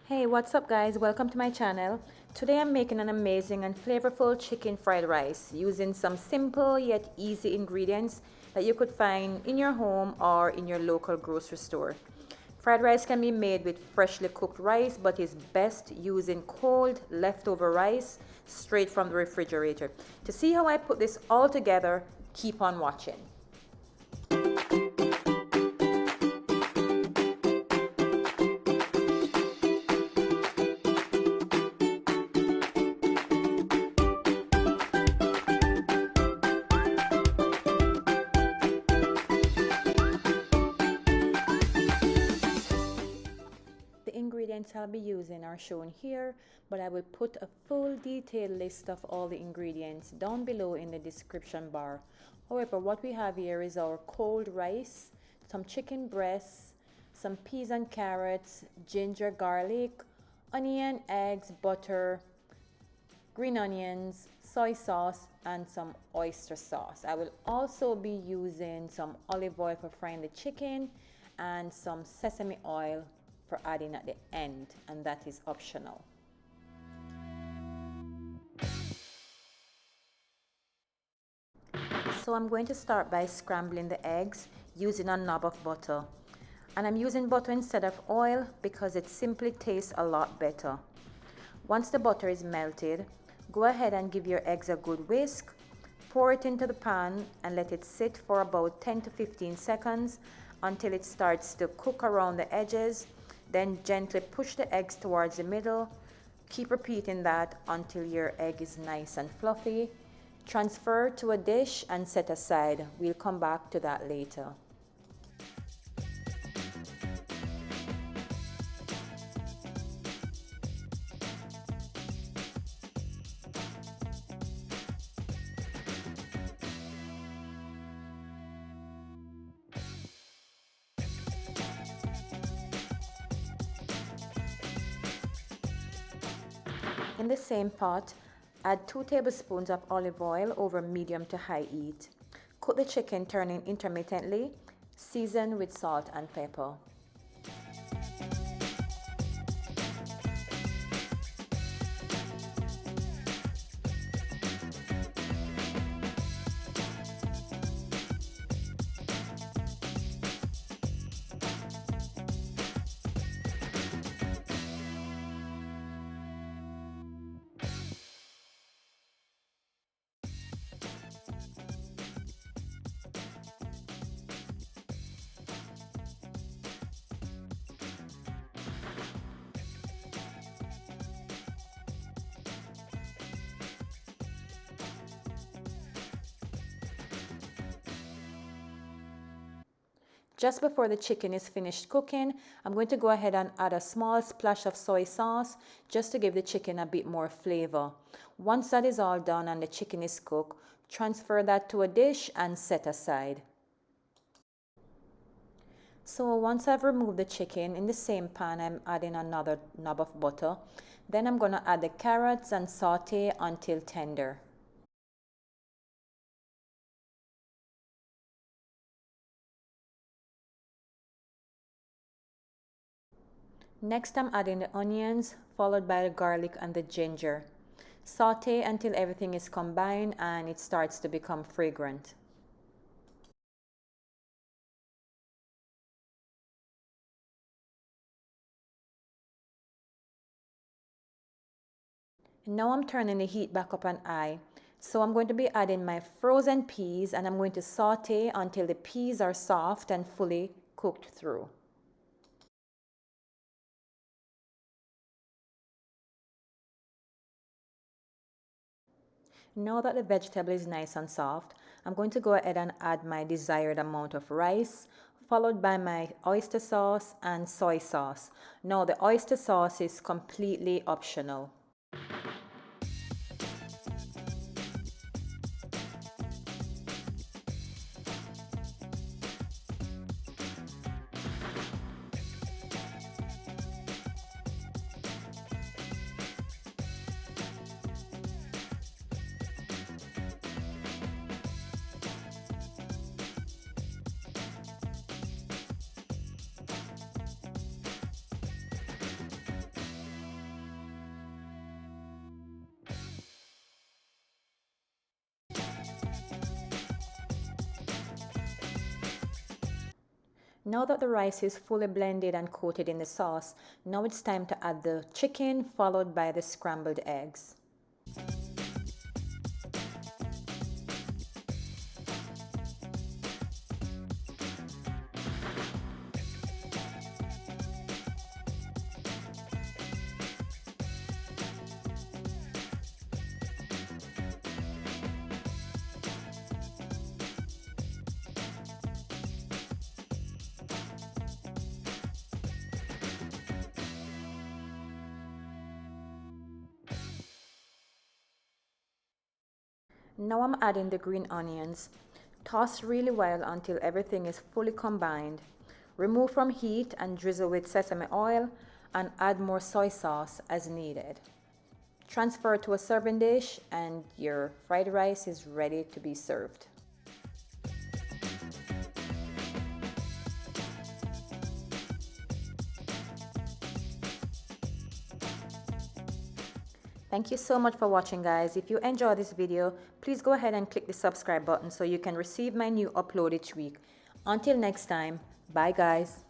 Hey, what's up guys? Welcome to my channel. Today I'm making an amazing and flavorful chicken fried rice using some simple yet easy ingredients that you could find in your home or in your local grocery store. Fried rice can be made with freshly cooked rice but is best using cold leftover rice straight from the refrigerator. To see how I put this all together, keep on watching. The ingredients I'll be using are shown here, but I will put a full detailed list of all the ingredients down below in the description bar. However, what we have here is our cold rice, some chicken breasts, some peas and carrots, ginger, garlic, onion, eggs, butter, green onions, soy sauce, and some oyster sauce. I will also be using some olive oil for frying the chicken and some sesame oil for adding at the end, and that is optional. So I'm going to start by scrambling the eggs using a knob of butter. And I'm using butter instead of oil because it simply tastes a lot better. Once the butter is melted, go ahead and give your eggs a good whisk. Pour it into the pan and let it sit for about 10 to 15 seconds until it starts to cook around the edges. Then gently push the eggs towards the middle. Keep repeating that until your egg is nice and fluffy. Transfer to a dish and set aside. We'll come back to that later. In the same pot, add 2 tablespoons of olive oil over medium to high heat. Cook the chicken, turning intermittently. Season with salt and pepper. Just before the chicken is finished cooking, I'm going to go ahead and add a small splash of soy sauce just to give the chicken a bit more flavor. Once that is all done and the chicken is cooked, transfer that to a dish and set aside. So once I've removed the chicken, in the same pan I'm adding another knob of butter. Then I'm going to add the carrots and saute until tender. Next I'm adding the onions, followed by the garlic and the ginger. Saute until everything is combined and it starts to become fragrant. Now I'm turning the heat back up an eye. So I'm going to be adding my frozen peas and I'm going to saute until the peas are soft and fully cooked through. Now that the vegetable is nice and soft, I'm going to go ahead and add my desired amount of rice, followed by my oyster sauce and soy sauce. Now the oyster sauce is completely optional. Now that the rice is fully blended and coated in the sauce, now it's time to add the chicken followed by the scrambled eggs. Now I'm adding the green onions. Toss really well until everything is fully combined. Remove from heat and drizzle with sesame oil and add more soy sauce as needed. Transfer to a serving dish and your fried rice is ready to be served. Thank you so much for watching, guys. If you enjoyed this video, please go ahead and click the subscribe button so you can receive my new upload each week. Until next time, bye guys.